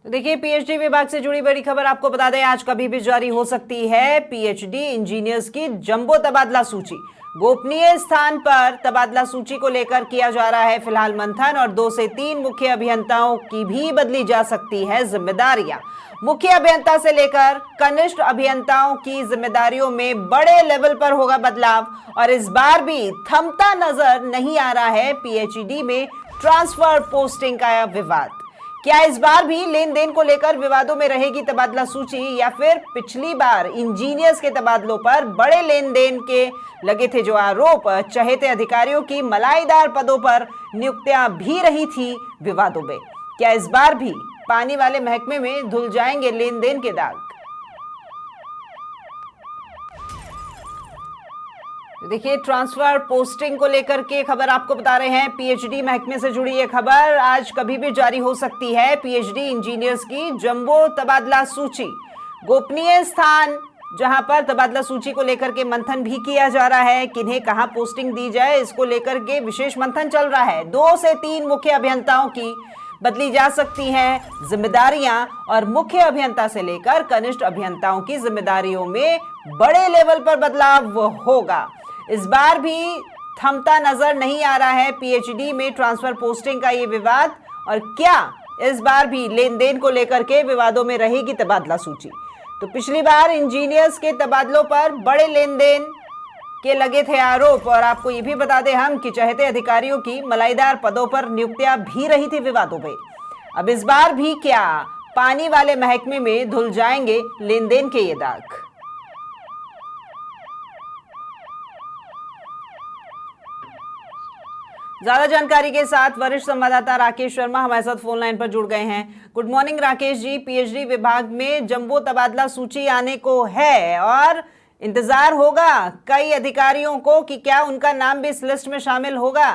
तो देखिए, पीएचडी विभाग से जुड़ी बड़ी खबर आपको बता दें, आज कभी भी जारी हो सकती है पीएचडी इंजीनियर्स की जंबो तबादला सूची। गोपनीय स्थान पर तबादला सूची को लेकर किया जा रहा है फिलहाल मंथन, और 2 से 3 मुख्य अभियंताओं की भी बदली जा सकती है जिम्मेदारियां। मुख्य अभियंता से लेकर कनिष्ठ अभियंताओं की जिम्मेदारियों में बड़े लेवल पर होगा बदलाव, और इस बार भी थमता नजर नहीं आ रहा है पीएचडी में ट्रांसफर पोस्टिंग का विवाद। क्या इस बार भी लेन देन को लेकर विवादों में रहेगी तबादला सूची, या फिर पिछली बार इंजीनियर्स के तबादलों पर बड़े लेन देन के लगे थे जो आरोप, चहेते अधिकारियों की मलाईदार पदों पर नियुक्तियां भी रही थी विवादों में? क्या इस बार भी पानी वाले महकमे में धुल जाएंगे लेन देन के दाग? देखिए, ट्रांसफर पोस्टिंग को लेकर के खबर आपको बता रहे हैं, पीएचडी महकमे से जुड़ी ये खबर। आज कभी भी जारी हो सकती है पीएचडी इंजीनियर्स की जंबो तबादला सूची। गोपनीय स्थान जहां पर तबादला सूची को लेकर के मंथन भी किया जा रहा है, किन्हें कहां पोस्टिंग दी जाए, इसको लेकर के विशेष मंथन चल रहा है। 2 से 3 मुख्य अभियंताओं की बदली जा सकती हैं जिम्मेदारियां, और मुख्य अभियंता से लेकर कनिष्ठ अभियंताओं की जिम्मेदारियों में बड़े लेवल पर बदलाव होगा। इस बार भी थमता नजर नहीं आ रहा है पीएचडी में ट्रांसफर पोस्टिंग का ये विवाद, और क्या इस बार भी लेन देन को लेकर के विवादों में रहेगी तबादला सूची? तो पिछली बार इंजीनियर्स के तबादलों पर बड़े लेन देन के लगे थे आरोप, और आपको ये भी बता दें हम कि चहेते अधिकारियों की मलाईदार पदों पर नियुक्तियां भी रही थी विवादों में। अब इस बार भी क्या पानी वाले महकमे में धुल जाएंगे लेन देन के ये दाग? ज्यादा जानकारी के साथ वरिष्ठ संवाददाता राकेश शर्मा हमारे साथ फोन लाइन पर जुड़ गए हैं। Good morning Rakesh ji. PhD विभाग में जंबो तबादला सूची आने को है, और इंतजार होगा कई अधिकारियों को कि क्या उनका नाम भी इस लिस्ट में शामिल होगा?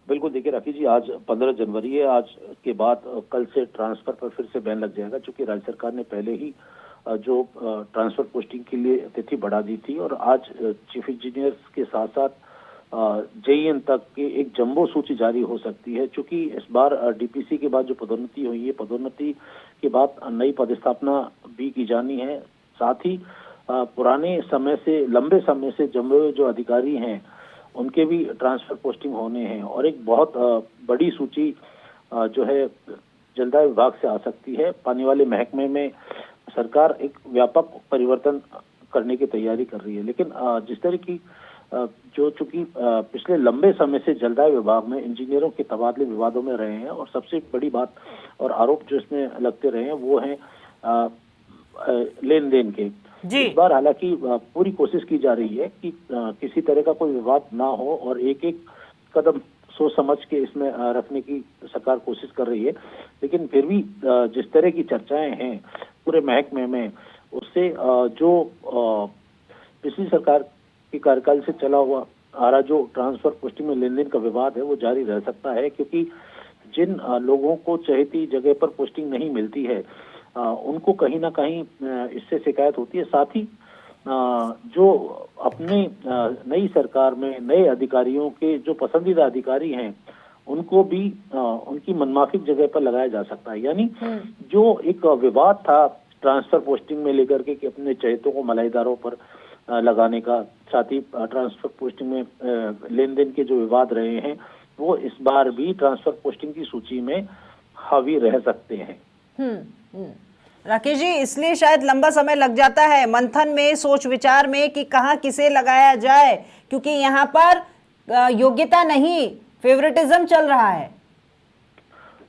बिल्कुल, देखिए राकेश जी, आज 15 जनवरी है। आज के बाद कल से ट्रांसफर पर फिर से बैन लग जाएगा, क्योंकि राज्य सरकार ने पहले ही जो ट्रांसफर पोस्टिंग के लिए तिथि बढ़ा दी थी, और आज चीफ इंजीनियर्स के साथ साथ जेईएन तक की एक जंबो सूची जारी हो सकती है। क्योंकि इस बार डीपीसी के बाद जो पदोन्नति हुई है, पदोन्नति के बाद नई पदस्थापना भी की जानी है। साथ ही पुराने समय से, लंबे समय से जंबो जो अधिकारी हैं उनके भी ट्रांसफर पोस्टिंग होने हैं, और एक बहुत बड़ी सूची जो है जलदाय विभाग से आ सकती है। पानी वाले महकमे में सरकार एक व्यापक परिवर्तन करने की तैयारी कर रही है, लेकिन जिस तरह की जो चूंकि पिछले लंबे समय से जलदाय विभाग में इंजीनियरों के तबादले विवादों में रहे हैं, और सबसे बड़ी बात और आरोप जो इसमें लगते रहे हैं वो हैं लेन देन के। इस बार हालांकि पूरी कोशिश की जा रही है कि किसी तरह का कोई विवाद ना हो, और एक एक कदम सोच समझ के इसमें रखने की सरकार कोशिश कर रही है। लेकिन फिर भी जिस तरह की चर्चाएं हैं पूरे महकमे में, उससे जो पिछली सरकार के कार्यकाल से चला हुआ आ रहा जो ट्रांसफर पोस्टिंग में लेन देन का विवाद है वो जारी रह सकता है। क्योंकि जिन लोगों को चाहती जगह पर पोस्टिंग नहीं मिलती है, उनको कहीं ना कहीं इससे शिकायत होती है। साथ ही जो अपने नई सरकार में नए अधिकारियों के जो पसंदीदा अधिकारी हैं, उनको भी उनकी मनमाफिक जगह पर लगाया जा सकता है। यानी जो एक विवाद था ट्रांसफर पोस्टिंग में लेकर के कि अपने चहेतों को मलाईदारों पर लगाने का, साथ ही ट्रांसफर पोस्टिंग में लेन देन के जो विवाद रहे हैं, वो इस बार भी ट्रांसफर पोस्टिंग की सूची में हावी रह सकते हैं। राकेश जी, इसलिए शायद लंबा समय लग जाता है मंथन में, सोच विचार में कि कहाँ किसे लगाया जाए, क्योंकि यहाँ पर योग्यता नहीं, फेवरेटिज्म चल रहा है।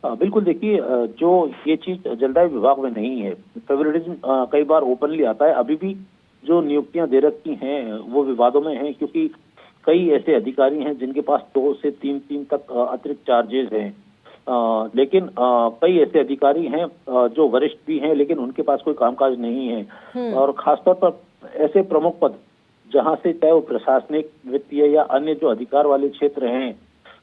बिल्कुल, देखिए जो ये चीज जलदाय विभाग में नहीं है, फेवरेटिज्म कई बार ओपनली आता है। अभी भी जो नियुक्तियां दे रखी हैं वो विवादों में हैं, क्योंकि कई ऐसे अधिकारी हैं जिनके पास 2 से 3 तक अतिरिक्त चार्जेस हैं। लेकिन कई ऐसे अधिकारी हैं जो वरिष्ठ भी हैं, लेकिन उनके पास कोई कामकाज नहीं है। और खासतौर पर ऐसे प्रमुख पद जहां से चाहे वो प्रशासनिक, वित्तीय या अन्य जो अधिकार वाले क्षेत्र हैं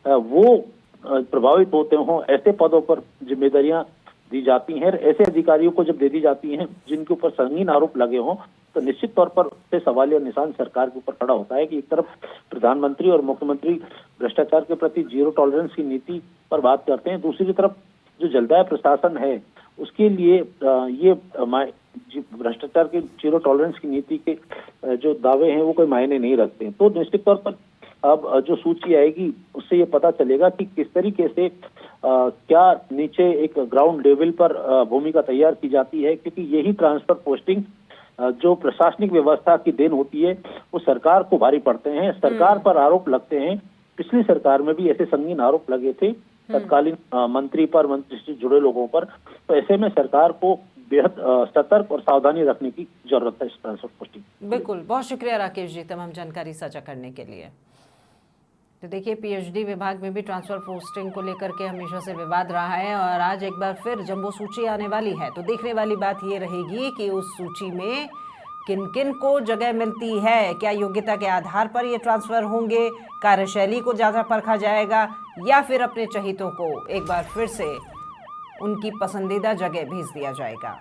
वो प्रभावित होते हों, ऐसे पदों पर जिम्मेदारियां दी जाती हैं। ऐसे अधिकारियों को जब दे दी जाती हैं जिनके ऊपर संगीन आरोप लगे हों, तो निश्चित तौर पर से सवालिया निशान सरकार के ऊपर खड़ा होता है कि एक तरफ प्रधानमंत्री और मुख्यमंत्री भ्रष्टाचार के प्रति जीरो टॉलरेंस की नीति पर बात करते हैं, दूसरी तरफ जो जलदाय प्रशासन है उसके लिए ये भ्रष्टाचार के जीरो टॉलरेंस की नीति के जो दावे हैं वो कोई मायने नहीं रखते हैं। तो निश्चित तौर पर अब जो सूची आएगी उससे ये पता चलेगा कि किस तरीके से क्या नीचे एक ग्राउंड लेवल पर भूमिका तैयार की जाती है, क्योंकि यही ट्रांसफर पोस्टिंग जो प्रशासनिक व्यवस्था की देन होती है वो सरकार को भारी पड़ते हैं, सरकार पर आरोप लगते हैं। पिछली सरकार में भी ऐसे संगीन आरोप लगे थे तत्कालीन मंत्री पर, मंत्री से जुड़े लोगों पर। तो ऐसे में सरकार को बेहद सतर्क और सावधानी रखने की जरूरत है इस ट्रांसफर पोस्टिंग। बिल्कुल, बहुत शुक्रिया राकेश जी तमाम जानकारी साझा करने के लिए। तो देखिए, पीएचडी विभाग में भी ट्रांसफर पोस्टिंग को लेकर के हमेशा से विवाद रहा है और आज एक बार फिर जंबो सूची आने वाली है। तो देखने वाली बात ये रहेगी कि उस सूची में किन किन को जगह मिलती है, क्या योग्यता के आधार पर ये ट्रांसफर होंगे, कार्यशैली को ज़्यादा परखा जाएगा या फिर अपने चहितों को एक बार फिर से उनकी पसंदीदा जगह भेज दिया जाएगा।